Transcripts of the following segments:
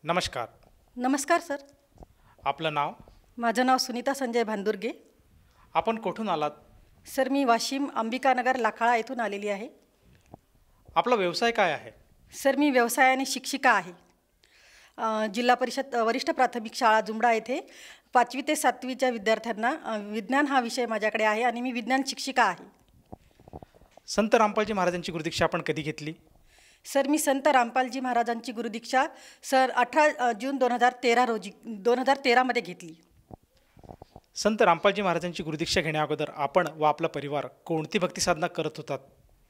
नमस्कार. नमस्कार सर. आपलं नाव? माझं नाव सुनीता संजय भांदुर्गे. आपण कुठून आलात? सर मी वाशिम अंबिकानगर लाखाळा येथून आलेली आहे. आपला व्यवसाय काय आहे? सर मी व्यवसायाने शिक्षिका आहे. जिल्हा परिषद वरिष्ठ प्राथमिक शाळा जुमडा येथे 5वी ते 7वीच्या विद्यार्थ्यांना विज्ञान हा विषय माझ्याकडे आहे आणि मी विज्ञान शिक्षिका आहे. संत रामपालजी महाराजांची गुरुदीक्षा आपण कधी घेतली? सर मी संत रामपालजी महाराजांची गुरुदीक्षा सर 18 जून 2013 मध्ये घेतली. संत रामपालजी महाराजांची गुरुदीक्षा घेण्याअगोदर आपण व आपला परिवार कोणती भक्ती साधना करत होतात?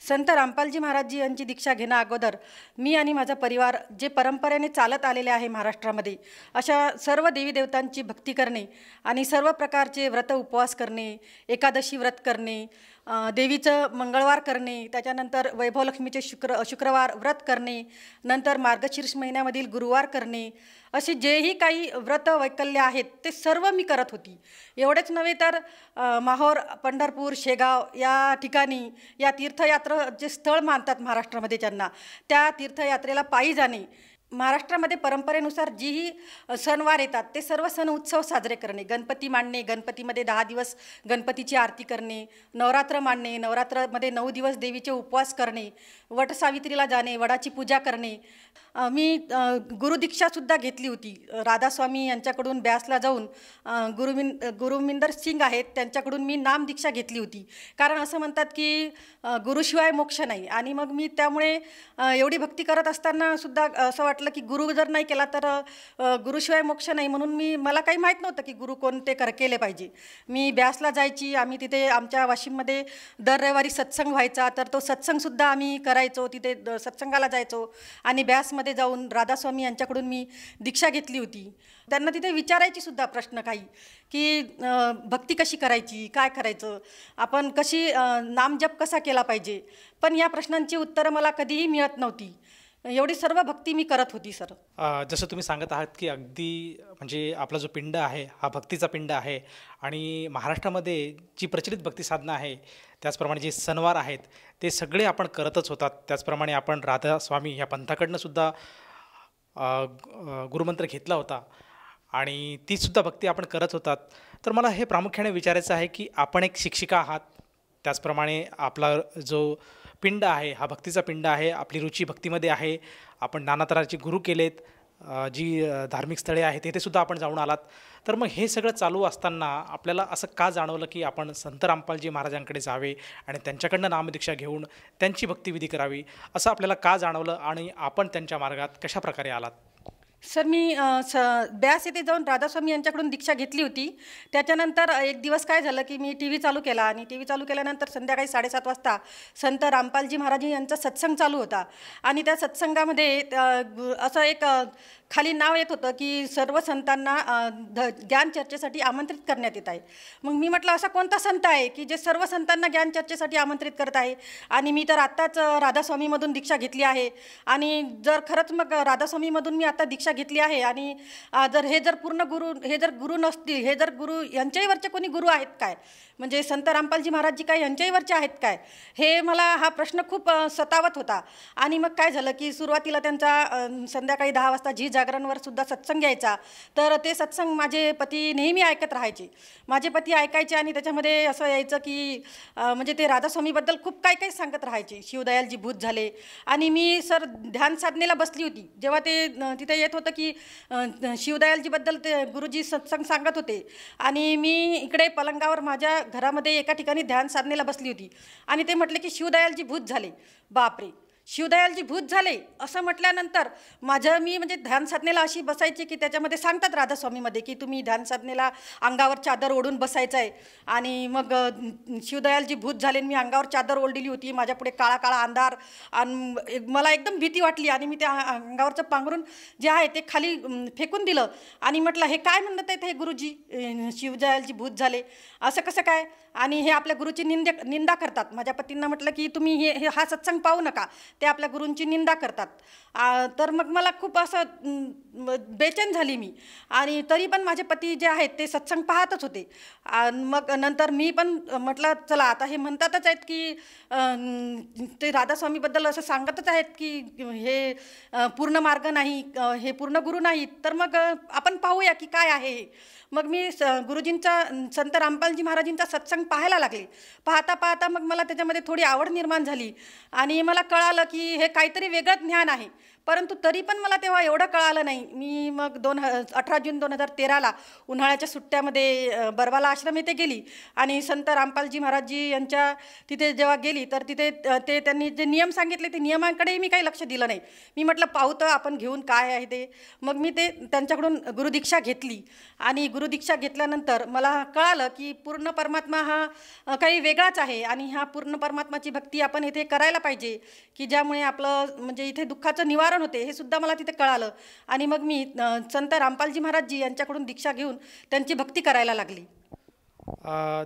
संत रामपालजी महाराजजी यांची दीक्षा घेण्या अगोदर मी आणि माझा परिवार जे परंपरेने चालत आलेले आहे महाराष्ट्रामध्ये, अशा सर्व देवी देवतांची भक्ती करणे आणि सर्व प्रकारचे व्रत उपवास करणे, एकादशी व्रत करणे, देवीचं मंगळवार करणे, त्याच्यानंतर वैभवलक्ष्मीचे शुक्रवार व्रत करणे, नंतर मार्गशीर्ष महिन्यामधील गुरुवार करणे, असे जेही काही व्रत वैकल्य आहेत ते सर्व मी करत होती. एवढेच नव्हे तर माहोर, पंढरपूर, शेगाव या ठिकाणी या तीर्थयात्रा जे स्थळ मानतात महाराष्ट्रामध्ये त्यांना, त्या तीर्थयात्रेला पायी जाणे, महाराष्ट्रामध्ये परंपरेनुसार जीही सणवार येतात ते सर्व सण उत्सव साजरे करणे, गणपती मांडणे, गणपतीमध्ये 10 दिवस गणपतीची आरती करणे, नवरात्र मांडणे, नवरात्रामध्ये 9 दिवस देवीचे उपवास करणे, वटसावित्रीला जाणे, वडाची पूजा करणे. मी गुरुदीक्षासुद्धा घेतली होती. राधास्वामी यांच्याकडून ब्यासला जाऊन गुरुमिंदर सिंग आहेत त्यांच्याकडून मी नामदीक्षा घेतली होती. कारण असं म्हणतात की गुरुशिवाय मोक्ष नाही. आणि मग मी त्यामुळे एवढी भक्ती करत असताना सुद्धा असं वाटलं की गुरु जर नाही केला तर गुरुशिवाय मोक्ष नाही. म्हणून मला काही माहीत नव्हतं की गुरु कोणते केले पाहिजे. मी ब्यासला जायची. आम्ही तिथे आमच्या वाशिममध्ये दर रविवारी सत्संग व्हायचा, तर तो सत्संगसुद्धा आम्ही करायचो. तिथे सत्संगाला जायचो आणि ब्यासमध्ये जाऊन राधास्वामी यांच्याकडून मी दीक्षा घेतली होती. त्यांना तिथे विचारायची सुद्धा प्रश्न काही की भक्ती कशी करायची, काय करायचं, आपण कशी नामजप कसा केला पाहिजे. पण या प्रश्नांची उत्तरं मला कधीही मिळत नव्हती. एवढी सर्व भक्ती मी करत होती सर. जसं तुम्ही सांगत आहात की अगदी म्हणजे आपला जो पिंड आहे हा भक्तीचा पिंड आहे आणि महाराष्ट्रामध्ये जी प्रचलित भक्ती साधना आहे त्याचप्रमाणे जे सणवार आहेत ते सगळे आपण करतच होतात. त्याचप्रमाणे आपण राधास्वामी या पंथाकडनं सुद्धा गुरुमंत्र घेतला होता आणि तीसुद्धा भक्ती आपण करत होतात. तर मला हे प्रामुख्याने विचारायचं आहे की आपण एक शिक्षिका आहात, त्याचप्रमाणे आपला जो पिंड आहे हा भक्तीचा पिंड आहे, आपली रुची भक्तीमध्ये आहे, आपण नाना तऱ्हाचे गुरु केलेत, जी धार्मिक स्थळे आहेत तिथे सुद्धा आपण जाऊन आलात. तर मग हे सगळं चालू असताना आपल्याला असं का जाणवलं की आपण संत रामपालजी महाराजांकडे जावे आणि त्यांच्याकडनं नामदीक्षा घेऊन त्यांची भक्तिविधी करावी, असं आपल्याला का जाणवलं आणि आपण त्यांच्या मार्गात कशा प्रकारे आलात? सर मी ब्यास येथे जाऊन राधास्वामी यांच्याकडून दीक्षा घेतली होती. त्याच्यानंतर एक दिवस काय झालं की मी टी व्ही चालू केला आणि टी व्ही चालू केल्यानंतर संध्याकाळी 7:30 वाजता संत रामपालजी महाराज यांचा सत्संग चालू होता. आणि त्या सत्संगामध्ये असं एक खाली नाव येत होतं की सर्व संतांना ज्ञान चर्चेसाठी आमंत्रित करण्यात येत आहे. मग मी म्हटलं असा कोणता संत आहे की जे सर्व संतांना ज्ञान चर्चेसाठी आमंत्रित करत आहे, आणि मी तर आत्ताच राधास्वामीमधून दीक्षा घेतली आहे. आणि जर खरंच मग राधास्वामीमधून मी आता दीक्षा घेतली आहे आणि हे जर गुरु नसतील, हे जर गुरु यांच्याहीवरचे कोणी गुरु आहेत काय, म्हणजे संत रामपालजी महाराजजी काय यांच्याहीवरचे आहेत काय, हे मला हा प्रश्न खूप सतावत होता. आणि मग काय झालं की सुरुवातीला त्यांचा संध्याकाळी 10 वाजता झी जागरणवर सुद्धा सत्संग यायचा. तर ते सत्संग माझे पती नेहमी ऐकत राहायचे. माझे पती ऐकायचे आणि त्याच्यामध्ये असं यायचं की म्हणजे ते राधास्वामीबद्दल खूप काही सांगत राहायचे. शिवदयालजी भूत झाले. आणि मी सर ध्यान साधनेला बसली होती जेव्हा ते तिथे येत होतं की शिवदयालजीबद्दल ते गुरुजी सत्संग सांगत होते आणि मी इकडे पलंगावर माझ्या घरामध्ये एका ठिकाणी ध्यान साधनेला बसली होती आणि ते म्हटले की शिवदयालजी भूत झाले. बापरे, शिवदयालजी भूत झाले असं म्हटल्यानंतर मी म्हणजे ध्यान साधनेला अशी बसायची की त्याच्यामध्ये सांगतात राधास्वामीमध्ये की तुम्ही ध्यान साधनेला अंगावर चादर ओढून बसायचं आहे. आणि मग शिवदयालजी भूत झाले, मी अंगावर चादर ओढलेली होती, माझ्या पुढे काळा काळा अंधार, आणि मला एकदम भीती वाटली आणि मी त्या अंगावरचं पांघरून जे आहे ते खाली फेकून दिलं आणि म्हटलं हे काय म्हणत आहेत हे गुरुजी, शिवदयालजी भूत झाले असं कसं काय, आणि हे आपल्या गुरुची निंदा करतात. माझ्या पतींना म्हटलं की तुम्ही हा सत्संग पाहू नका, ते आपल्या गुरूंची निंदा करतात. तर मग मला खूप असं बेचैन झाली मी. आणि तरी पण माझे पती जे आहेत ते सत्संग पाहतच होते. मग नंतर मी पण म्हटलं चला आता हे म्हणतातच आहेत की ते राधास्वामीबद्दल असं सांगतच आहेत की हे पूर्ण मार्ग नाही, हे पूर्ण गुरु नाहीत, तर मग आपण पाहूया की काय आहे हे. मग मी गुरुजींचा, संत रामपालजी महाराजींचा सत्संग पाहायला लागले. पाहता पाहता मग मला त्याच्यामध्ये थोडी आवड निर्माण झाली आणि मला कळालं की हे काहीतरी वेगळं ज्ञान आहे. परंतु तरी पण मला तेव्हा एवढं कळालं नाही. मी मग 18 जून 2013ला उन्हाळ्याच्या सुट्ट्यामध्ये बरवाला आश्रम येथे गेली आणि संत रामपालजी महाराजजी यांच्या तिथे जेव्हा गेली तर तिथे त्यांनी जे नियम सांगितले ते नियमांकडेही मी काही लक्ष दिलं नाही. मी म्हटलं पाहू तर आपण घेऊन काय आहे ते. मग मी ते त्यांच्याकडून गुरुदीक्षा घेतली आणि गुरुदीक्षा घेतल्यानंतर मला कळालं की पूर्ण परमात्मा हा काही वेगळाच आहे आणि ह्या पूर्ण परमात्माची भक्ती आपण इथे करायला पाहिजे की ज्यामुळे आपलं म्हणजे इथे दुःखाचं निवारण होते, हे सुद्धा मला तिथे कळालं. आणि मग मी संत रामपालजी महाराजजी यांच्याकडून दीक्षा घेऊन त्यांची भक्ती करायला लागली.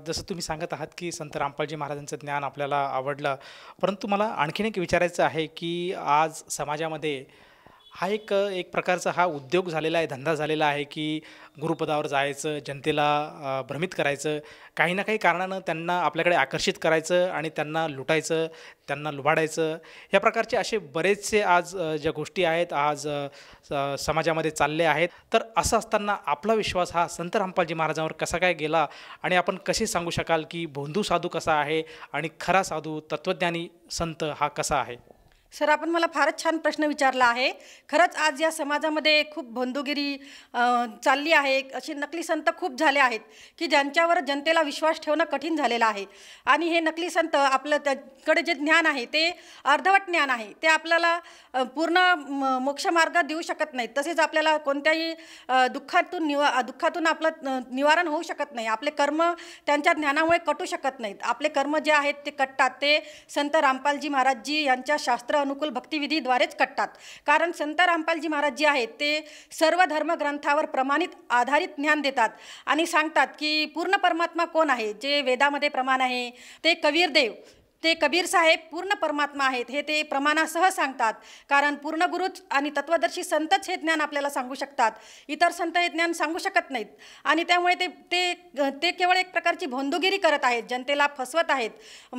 जसं तुम्ही सांगत आहात की संत रामपालजी महाराजांचं ज्ञान आपल्याला आवडलं, परंतु मला आणखीन एक विचारायचं आहे की आज समाजामध्ये हा एक एक प्रकारचा हा उद्योग झालेला आहे, धंदा झालेला आहे की गुरुपदावर जायचं, जनतेला भ्रमित करायचं, काही ना काही कारणानं त्यांना आपल्याकडे आकर्षित करायचं आणि त्यांना लुटायचं, त्यांना लुबाडायचं. या प्रकारचे असे बरेचसे आज ज्या गोष्टी आहेत आज समाजामध्ये चालले आहेत. तर असं असताना आपला विश्वास हा संत रामपालजी महाराजांवर कसा काय गेला आणि आपण कसे सांगू शकाल की भोंदू साधू कसा आहे आणि खरा साधू तत्त्वज्ञानी संत हा कसा आहे? सर, आपण मला फारच छान प्रश्न विचारला आहे. खरंच आज या समाजामध्ये खूप बंधुगिरी चालली आहे. असे नकली संत खूप झाले आहेत की ज्यांच्यावर जनतेला विश्वास ठेवणं कठीण झालेलं आहे. आणि हे नकली संत आपलं त्याकडे जे ज्ञान आहे ते अर्धवट ज्ञान आहे. ते आपल्याला पूर्ण मोक्षमार्ग देऊ शकत नाहीत. तसेच आपल्याला कोणत्याही दुःखातून आपलं निवारण होऊ शकत नाही. आपले कर्म त्यांच्या ज्ञानामुळे कटू शकत नाहीत. आपले कर्म जे आहेत ते कटतात. ते संत रामपालजी महाराजजी यांच्या शास्त्र अनुकूल भक्तिविधीद्वारेच कटतात. कारण संत रामपालजी महाराज जे आहेत ते सर्व धर्मग्रंथावर प्रमाणित आधारित ज्ञान देतात आणि सांगतात की पूर्ण परमात्मा कोण आहे. जे वेदामध्ये प्रमाण आहे ते कबीरदेव, ते कबीर साहेब पूर्ण परमात्मा आहेत हे ते प्रमाणासह सांगतात. कारण पूर्ण गुरुच आणि तत्वदर्शी संतच हे ज्ञान आपल्याला सांगू शकतात. इतर संत हे ज्ञान सांगू शकत नाहीत. आणि त्यामुळे ते केवळ एक प्रकारची भोंदूगिरी करत आहेत, जनतेला फसवत आहेत.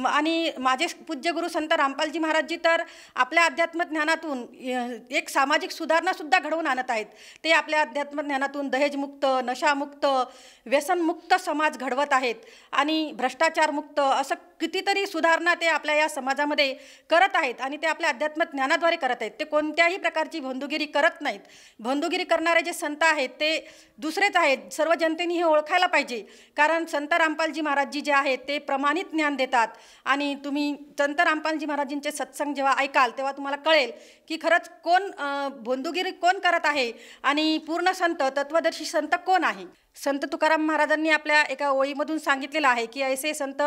आणि माझे पूज्य गुरु संत रामपालजी महाराजजी तर आपल्या अध्यात्म ज्ञानातून एक सामाजिक सुधारणासुद्धा घडवून आणत आहेत. ते आपल्या अध्यात्म ज्ञानातून दहेजमुक्त, नशामुक्त, व्यसनमुक्त समाज घडवत आहेत आणि भ्रष्टाचारमुक्त असं कितीतरी सुधारणा ते आपल्या या समाजामध्ये करत आहेत. आणि ते आपल्या अध्यात्म ज्ञानाद्वारे करत आहेत. ते कोणत्याही प्रकारची भोंदूगिरी करत नाहीत. भोंदूगिरी करणारे जे संत आहेत ते दुसरेच आहेत. सर्व जनतेने हे ओळखायला पाहिजे. कारण संत रामपालजी महाराजजी जे आहेत ते प्रमाणित ज्ञान देतात. आणि तुम्ही संत रामपालजी महाराजींचे सत्संग जेव्हा ऐकाल तेव्हा तुम्हाला कळेल की खरंच कोण भोंदूगिरी कोण करत आहे आणि पूर्ण संत, तत्वदर्शी संत कोण आहे. संत तुकाराम महाराजांनी आपल्या एका ओळीमधून सांगितलेलं आहे की ऐसे संत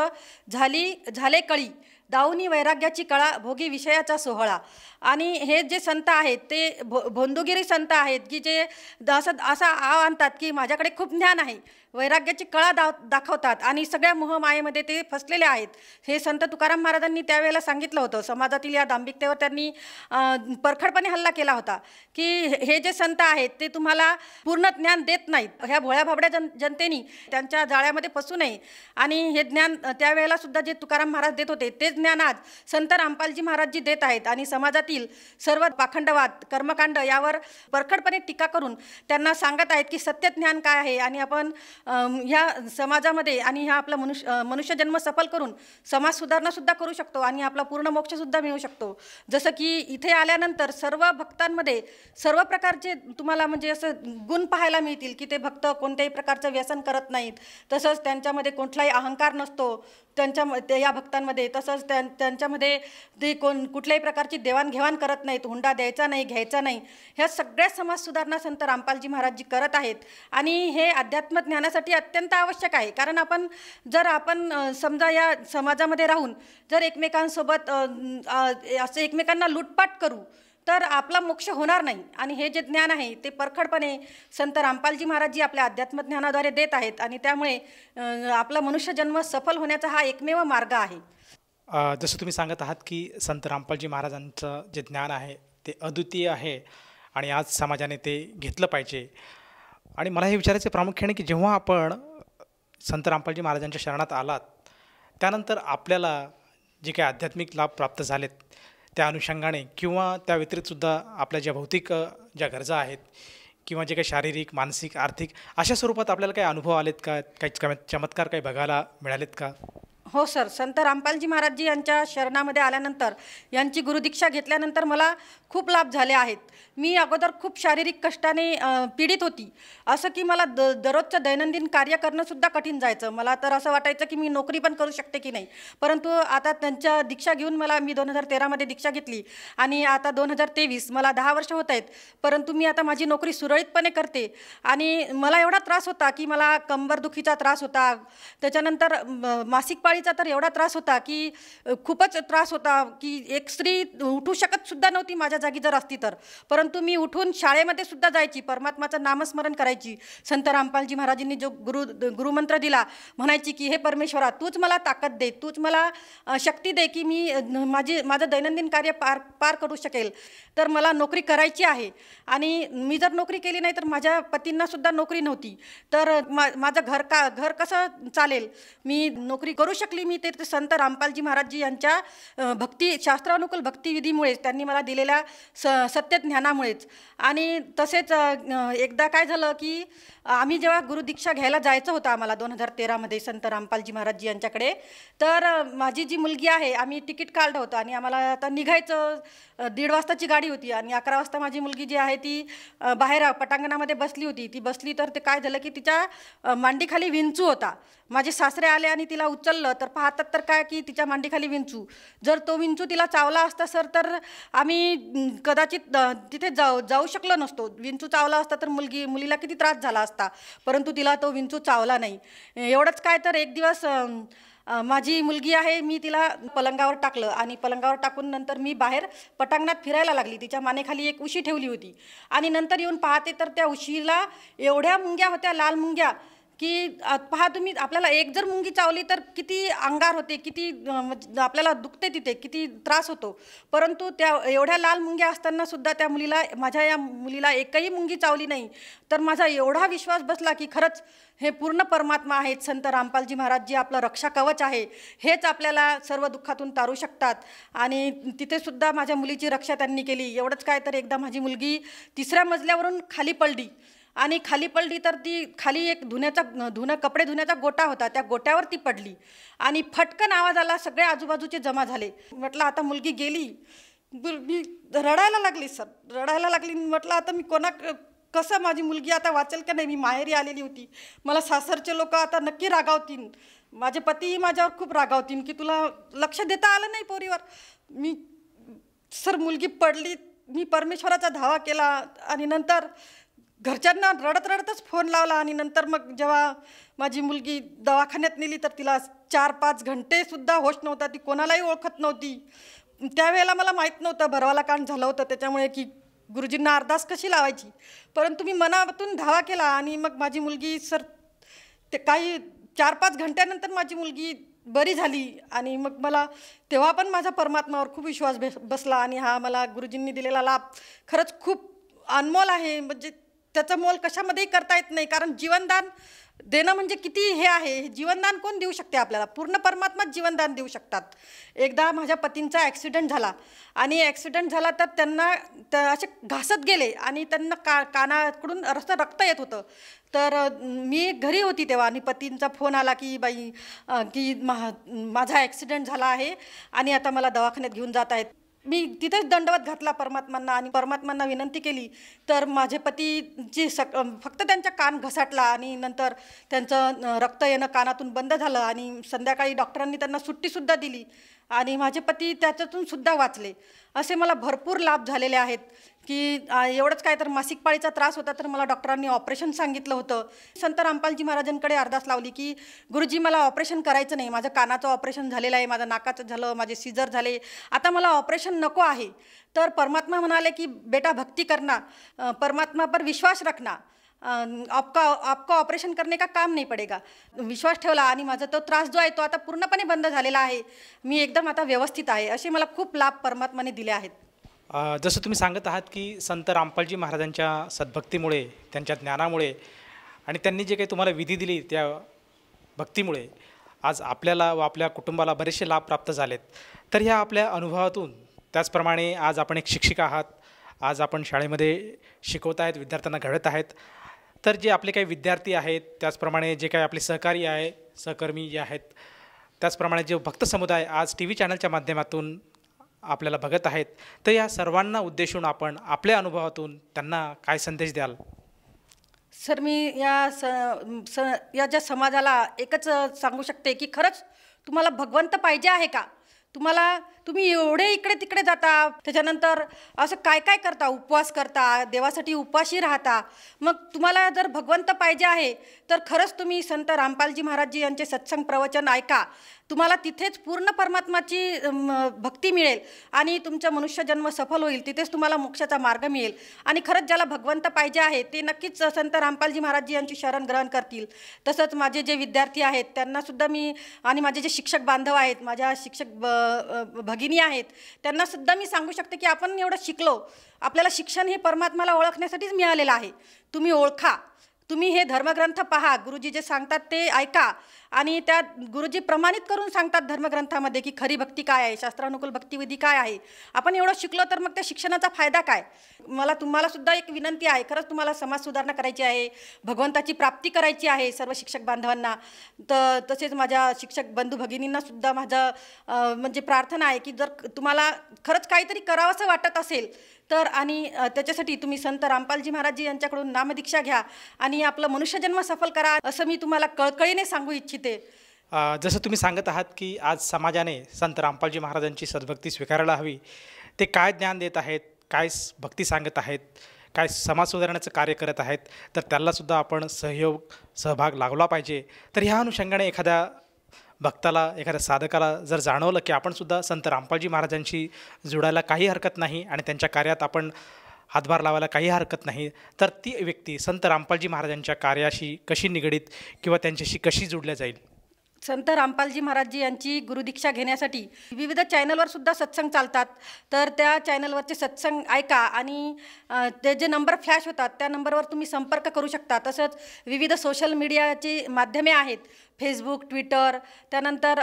झाले कळी, दाऊनी वैराग्याची कळा, भोगी विषयाचा सोहळा. आणि हे जे संत आहेत ते भोंदूगिरी संत आहेत की जे असा आव आणतात की माझ्याकडे खूप ज्ञान आहे, वैराग्याची कळा दाखवतात आणि सगळ्या मोहमायेमध्ये ते फसलेले आहेत. हे संत तुकाराम महाराजांनी त्यावेळेला सांगितलं होतं. समाजातील या दांभिकतेवर त्यांनी परखडपणे हल्ला केला होता की हे जे संत आहेत ते तुम्हाला पूर्ण ज्ञान देत नाहीत. ह्या भोळ्या भाबड्या जनतेनी त्यांच्या जाळ्यामध्ये फसू नये. आणि हे ज्ञान त्यावेळेला सुद्धा जे तुकाराम महाराज देत होते ते ज्ञान आज संत रामपालजी महाराजजी देत आहेत. आणि समाजातील सर्व पाखंडवाद, कर्मकांड यावर परखडपणे टीका करून त्यांना सांगत आहेत की सत्य ज्ञान काय आहे आणि आपण ह्या समाजामध्ये आणि ह्या आपला मनुष्यजन्म सफल करून समाज सुधारणासुद्धा करू शकतो आणि आपला पूर्ण मोक्षसुद्धा मिळू शकतो. जसं की इथे आल्यानंतर सर्व भक्तांमध्ये सर्व प्रकारचे तुम्हाला म्हणजे असं गुण पाहायला मिळतील की ते भक्त कोणत्याही प्रकारचं व्यसन करत नाहीत. तसंच त्यांच्यामध्ये कुठलाही अहंकार नसतो या भक्तांमध्ये. तसंच त्यांच्यामध्ये ते कुठल्याही प्रकारची देवाणघेवाण करत नाहीत, हुंडा द्यायचा नाही, घ्यायचा नाही. ह्या सगळ्या समाज सुधारणा संत रामपालजी महाराजजी करत आहेत. आणि हे अध्यात्म ज्ञानासाठी अत्यंत आवश्यक आहे. कारण जर आपण समजा या समाजामध्ये राहून जर एकमेकांसोबत असं एकमेकांना लूटपाट करू तर आपला मोक्ष होणार नाही. आणि हे जे ज्ञान आहे ते परखडपणे संत रामपालजी महाराजजी आपल्या अध्यात्म ज्ञानाद्वारे देत आहेत. आणि त्यामुळे आपला मनुष्यजन्म सफल होण्याचा हा एकमेव मार्ग आहे. जसं तुम्ही सांगत आहात की संत रामपालजी महाराजांचं जे ज्ञान आहे ते अद्वितीय आहे आणि आज समाजाने ते घेतलं पाहिजे. आणि मला हे विचारायचं आहे प्रामुख्याने की जेव्हा आपण संत रामपालजी महाराजांच्या शरणात आलात, त्यानंतर आपल्याला जे काही आध्यात्मिक लाभ प्राप्त झालेत त्या अनुषंगाने किंवा त्या व्यतिरिक्तसुद्धा आपल्या ज्या भौतिक ज्या गरजा आहेत किंवा जे काही शारीरिक, मानसिक, आर्थिक अशा स्वरूपात आपल्याला काही अनुभव आलेत का? काही चमत्कार काही बघायला मिळालेत का? हो सर, संत रामपालजी महाराजजी यांच्या शरणामध्ये आल्यानंतर, यांची गुरुदीक्षा घेतल्यानंतर मला खूप लाभ झाले आहेत. मी अगोदर खूप शारीरिक कष्टाने पीडित होती. असं की मला दररोजचं दैनंदिन कार्य करणंसुद्धा कठीण जायचं. मला तर असं वाटायचं की मी नोकरी पण करू शकते की नाही. परंतु आता त्यांच्या दीक्षा घेऊन मी 2013मध्ये दीक्षा घेतली आणि आता 2023 मला 10 वर्ष होत आहेत. परंतु मी आता माझी नोकरी सुरळीतपणे करते. आणि मला एवढा त्रास होता की मला कंबरदुखीचा त्रास होता. त्याच्यानंतर मासिक पाळीचा तर एवढा त्रास होता की खूपच त्रास होता की एक स्त्री उठू शकत सुद्धा नव्हती माझ्या जागी जर असती तर. परंतु मी उठून शाळेमध्ये सुद्धा जायची, परमात्माचं नामस्मरण करायची. संत रामपालजी महाराजांनी जो गुरुमंत्र दिला, म्हणायची की हे परमेश्वरा, तूच मला ताकद दे, तूच मला शक्ती दे की मी माझं दैनंदिन कार्य पार करू शकेल. तर मला नोकरी करायची आहे. आणि मी जर नोकरी केली नाही तर माझ्या पतींना सुद्धा नोकरी नव्हती. तर माझं घर कसं चालेल? मी नोकरी करू शकली मी ते संत रामपालजी महाराजजी यांच्या शास्त्रानुकूल भक्तिविधीमुळेच, त्यांनी मला दिलेल्या सत्य ज्ञानामुळेच. आणि तसेच एकदा काय झालं की आम्ही जेव्हा गुरुदीक्षा घ्यायला जायचं होतं आम्हाला 2013मध्ये संत रामपालजी महाराजजी यांच्याकडे, तर माझी जी मुलगी आहे, आम्ही तिकीट काढलं होतं आणि आम्हाला आता निघायचं. 1:30 वाजताची गाडी होती आणि 11 वाजता माझी मुलगी जी आहे ती बाहेर पटांगणामध्ये बसली होती. ती बसली तर ते काय झालं की तिच्या मांडीखाली विंचू होता. माझे सासरे आले आणि तिला उचललं तर पाहतात तर काय की तिच्या मांडीखाली विंचू. जर तो विंचू तिला चावला असता सर तर आम्ही कदाचित तिथे जाऊ शकलो नसतो. विंचू चावला असता तर मुलीला किती त्रास झाला असता. परंतु तिला तो विंचू चावला नाही. एवढंच काय तर एक दिवस माझी मुलगी आहे, मी तिला पलंगावर टाकलं आणि पलंगावर टाकून नंतर मी बाहेर पटांगणात फिरायला लागली. तिच्या मानेखाली एक उशी ठेवली होती आणि नंतर येऊन पाहते तर त्या उशीला एवढ्या मुंग्या होत्या, लाल मुंग्या, की पहा तुम्ही, आपल्याला एक जर मुंगी चावली तर किती अंगार होते, किती आपल्याला दुखते, तिथे किती त्रास होतो. परंतु त्या एवढ्या लाल मुंग्या असताना सुद्धा माझ्या या मुलीला एकही मुंगी चावली नाही. तर माझा एवढा विश्वास बसला की खरंच हे पूर्ण परमात्मा आहेत. संत रामपालजी महाराजजी आपलं रक्षा कवच आहे. हेच आपल्याला सर्व दुःखातून तारू शकतात. आणि तिथे सुद्धा माझ्या मुलीची रक्षा त्यांनी केली. एवढंच काय तर एकदा माझी मुलगी 3ऱ्या मजल्यावरून खाली पडली आणि खाली पडली तर ती खाली एक कपडे धुण्याचा गोटा होता, त्या गोट्यावर ती पडली आणि फटकन आवाज आला. सगळे आजूबाजूचे जमा झाले. म्हटलं आता मुलगी गेली. मी रडायला लागली सर, रडायला लागली. म्हटलं आता मी कसं माझी मुलगी आता वाचेल का नाही. मी माहेरी आलेली होती. मला सासरचे लोक आता नक्की रागावतील, माझे पतीही माझ्यावर खूप रागावतील की तुला लक्ष देता आलं नाही पोरीवर. मी सर मुलगी पडली, मी परमेश्वराचा धावा केला आणि नंतर घरच्यांना रडतच फोन लावला. आणि नंतर मग जेव्हा माझी मुलगी दवाखान्यात नेली तर तिला 4-5 घंटेसुद्धा होश नव्हता. ती कोणालाही ओळखत नव्हती. त्यावेळेला मला माहीत नव्हतं भरवाला कांड झालं होतं, त्याच्यामुळे की गुरुजींना अरदास कशी लावायची. परंतु मी मनातून धावा केला आणि मग माझी मुलगी सर ते काही 4-5 घंट्यानंतर माझी मुलगी बरी झाली. आणि मग मला तेव्हा पण माझा परमात्मावर खूप विश्वास बसला. आणि हा मला गुरुजींनी दिलेला लाभ खरंच खूप अनमोल आहे. म्हणजे त्याचं मोल कशामध्येही करता येत नाही. कारण जीवनदान देणं म्हणजे किती हे आहे. हे जीवनदान कोण देऊ शकते आपल्याला? पूर्ण परमात्माच जीवनदान देऊ शकतात. एकदा माझ्या पतींचा ॲक्सिडेंट झाला आणि ॲक्सिडेंट झाला तर त्यांना असे घासत गेले आणि त्यांना कानाकडून रक्त येत होतं. तर मी घरी होती तेव्हा आणि पतींचा फोन आला की बाई की माझा ॲक्सिडेंट झाला आहे आणि आता मला दवाखान्यात घेऊन जात आहेत. मी तिथेच दंडवत घातला परमात्मांना आणि परमात्मांना विनंती केली. तर माझे पतीची फक्त त्यांचा कान घसाटला आणि नंतर त्यांचं रक्त येणं कानातून बंद झालं आणि संध्याकाळी डॉक्टरांनी त्यांना सुट्टीसुद्धा दिली आणि माझे पती त्याच्यातून सुद्धा वाचले. असे मला भरपूर लाभ झालेले आहेत की एवढंच काय तर मासिक पाळीचा त्रास होता तर मला डॉक्टरांनी ऑपरेशन सांगितलं होतं. संत रामपालजी महाराजांकडे अरदास लावली की गुरुजी मला ऑपरेशन करायचं नाही, माझं कानाचं ऑपरेशन झालेलं आहे, माझं नाकाचं झालं, माझे सीझर झाले, आता मला ऑपरेशन नको आहे. तर परमात्मा म्हणाले की बेटा भक्ती करना, परमात्मा पर विश्वास रखना आपका ऑपरेशन करने का काम नहीं पडेगा. विश्वास ठेवला आणि माझा तो त्रास जो आहे तो आता पूर्णपणे बंद झालेला आहे. मी एकदम आता व्यवस्थित आहे. असे मला खूप लाभ परमात्म्याने दिले आहेत. जसं तुम्ही सांगत आहात की संत रामपालजी महाराजांच्या सद्भक्तीमुळे, त्यांच्या ज्ञानामुळे आणि त्यांनी जे काही तुम्हाला विधी दिली त्या भक्तीमुळे आज आपल्याला व आपल्या कुटुंबाला बरेचसे लाभ प्राप्त झालेत. तर ह्या आपल्या अनुभवातून, त्याचप्रमाणे आज आपण एक शिक्षिका आहात, आज आपण शाळेमध्ये शिकवत आहेत, विद्यार्थ्यांना घडत आहेत. तर जे आपले काही विद्यार्थी आहेत, त्याचप्रमाणे जे काही आपले सहकारी आहे, सहकर्मी जे आहेत, त्याचप्रमाणे जे भक्त समुदाय आज टी व्ही चॅनलच्या माध्यमातून आपल्याला बघत आहेत, तर या सर्वांना उद्देशून आपण आपल्या अनुभवातून त्यांना काय संदेश द्याल? सर, मी या ज्या समाजाला एकच सांगू शकते की खरंच तुम्हाला भगवंत पाहिजे आहे का? तुम्ही एवढे इकडे तिकडे जाता, त्याच्यानंतर असं काय काय करता, उपवास करता, देवासाठी उपाशी राहता. मग तुम्हाला जर भगवंत पाहिजे आहे तर खरंच तुम्ही संत रामपालजी महाराजजी यांचे सत्संग प्रवचन ऐका. तुम्हाला तिथेच पूर्ण परमात्माची भक्ती मिळेल आणि तुमचा मनुष्यजन्म सफल होईल. तिथेच तुम्हाला मोक्षाचा मार्ग मिळेल. आणि खरंच ज्याला भगवंत पाहिजे आहे ते नक्कीच संत रामपालजी महाराजजी यांची शरण ग्रहण करतील. तसंच माझे जे विद्यार्थी आहेत त्यांनासुद्धा मी, आणि माझे जे शिक्षक बांधव आहेत, माझ्या शिक्षक भगिनी आहेत, त्यांनासुद्धा मी सांगू शकते की आपण एवढं शिकलो, आपल्याला शिक्षण हे परमात्म्याला ओळखण्यासाठीच मिळालेलं आहे. तुम्ही ओळखा, तुम्ही हे धर्मग्रंथ पहा, गुरुजी जे सांगतात ते ऐका. आणि त्या गुरुजी प्रमाणित करून सांगतात धर्मग्रंथामध्ये की खरी भक्ती काय आहे, शास्त्रानुकूल भक्तिविधी काय आहे. आपण एवढं शिकलो तर मग त्या शिक्षणाचा फायदा काय? तुम्हाला सुद्धा एक विनंती आहे, खरंच तुम्हाला समाज सुधारणा करायची आहे, भगवंताची प्राप्ती करायची आहे सर्व शिक्षक बांधवांना. तसेच माझ्या शिक्षक बंधू भगिनींना सुद्धा माझं म्हणजे प्रार्थना आहे की जर तुम्हाला खरंच काहीतरी करावंसं वाटत असेल तर, आणि त्याच्यासाठी तुम्ही संत रामपालजी महाराजजी यांच्याकडून नामदीक्षा घ्या आणि आपलं मनुष्यजन्म सफल करा, असं मी तुम्हाला कळकळीने सांगू इच्छिते. जसं तुम्ही सांगत आहात की आज समाजाने संत रामपालजी महाराजांची सद्भक्ती स्वीकारायला हवी. ते काय ज्ञान देत आहेत, काय भक्ती सांगत आहेत, काय समाज सुधारण्याचं कार्य करत आहेत, तर त्यालासुद्धा आपण सहभाग लागला पाहिजे. तर ह्या अनुषंगाने एखाद्या भक्ताला, एखाद्या साधकाला जर जाणवलं की आपणसुद्धा संत रामपालजी महाराजांशी जोडायला काही हरकत नाही आणि त्यांच्या कार्यात आपण हातभार लावायला काही हरकत नाही, तर ती व्यक्ती संत रामपालजी महाराजांच्या कार्याशी कशी निगडीत किंवा त्यांच्याशी कशी जोडल्या जाईल? संत रामपालजी महाराजजी यांची गुरुदीक्षा घेण्यासाठी विविध चॅनलवर सुद्धा सत्संग चालतात. तर त्या चॅनलवरचे सत्संग ऐका आणि ते जे नंबर फ्लॅश होतात त्या नंबरवर तुम्ही संपर्क करू शकता. तसंच विविध सोशल मीडियाची माध्यमे आहेत, फेसबुक, ट्विटर, त्यानंतर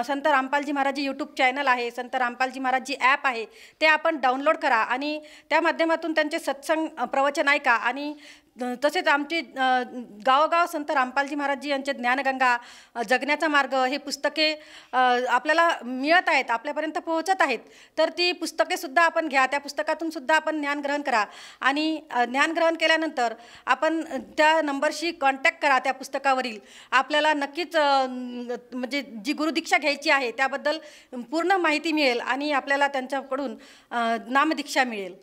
संत रामपालजी महाराजजी यूट्यूब चॅनल आहे, संत रामपालजी महाराजजी ॲप आहे, ते आपण डाउनलोड करा आणि त्या माध्यमातून त्यांचे सत्संग प्रवचन ऐका. आणि तसेच आमचे गावोगाव संत रामपालजी महाराजजी यांचे ज्ञानगंगा, जगण्याचा मार्ग हे पुस्तके आपल्याला मिळत आहेत, आपल्यापर्यंत पोहोचत आहेत. तर ती पुस्तकेसुद्धा आपण घ्या, त्या पुस्तकातून सुद्धा आपण ज्ञानग्रहण करा आणि ज्ञानग्रहण केल्यानंतर आपण त्या नंबरशी कॉन्टॅक्ट करा. त्या पुस्तकावरील आपल्याला नक्कीच म्हणजे जी गुरुदीक्षा घ्यायची आहे त्याबद्दल पूर्ण माहिती मिळेल आणि आपल्याला त्यांच्याकडून नामदीक्षा मिळेल.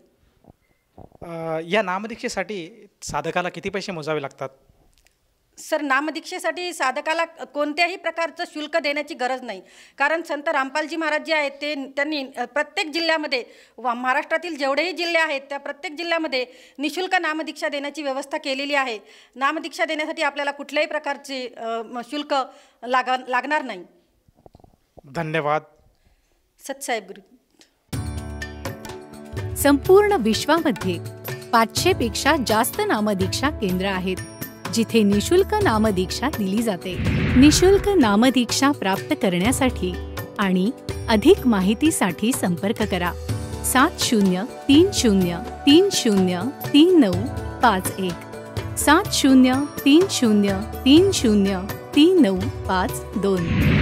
या नामदीक्षेसाठी साधकाला किती पैसे मोजावे लागतात? सर, नामदीक्षेसाठी साधकाला कोणत्याही प्रकारचं शुल्क देण्याची गरज नाही. कारण संत रामपालजी महाराजजी आहेत त्यांनी प्रत्येक जिल्ह्यामध्ये, महाराष्ट्रातील जेवढेही जिल्हे आहेत त्या प्रत्येक जिल्ह्यामध्ये निःशुल्क नामदीक्षा देण्याची व्यवस्था केलेली आहे. नामदीक्षा देण्यासाठी आपल्याला कुठल्याही प्रकारचे शुल्क लागणार नाही. धन्यवाद. सतसाहेब गुरु. संपूर्ण विश्वामध्ये 500 पेक्षा जास्त नामदीक्षा केंद्र आहेत जिथे निशुल्क नामदीक्षा दिली जाते. निशुल्क नामदीक्षा प्राप्त करण्यासाठी आणि अधिक माहितीसाठी संपर्क करा 7030303951 7030303952.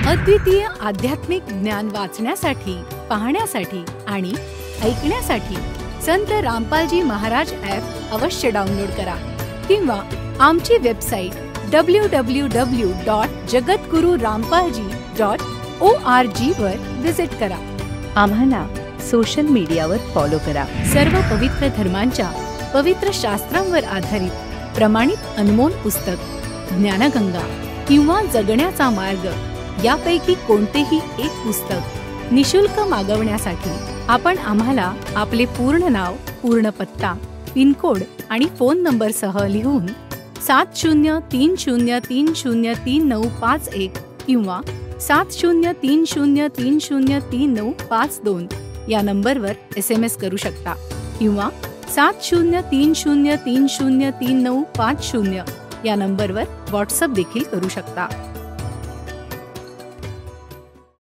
अद्वितीय आध्यात्मिक ज्ञान वाचण्यासाठी, पाहण्यासाठी आणि ऐकण्यासाठी संत रामपालजी महाराज ॲप अवश्य डाउनलोड करा किंवा आमची वेबसाईट www.jagatgururampalji.org वर विजिट करा. आम्हाला सोशल मीडियावर फॉलो करा. सर्व पवित्र धर्मांच्या पवित्र शास्त्रांवर आधारित प्रमाणित अनमोल पुस्तक ज्ञानगंगा किंवा जगण्याचा मार्ग यापैकी कोणतेही एक पुस्तक निशुल्क मागवण्यासाठी आपण आम्हाला आपले पूर्ण नाव, पूर्ण पत्ता पिनकोड आणि फोन नंबरसह लिहून 7030303951 किंवा 7030303952 या नंबरवर SMS करू शकता किंवा 7030303950 या नंबरवर व्हॉट्सअप देखील करू शकता.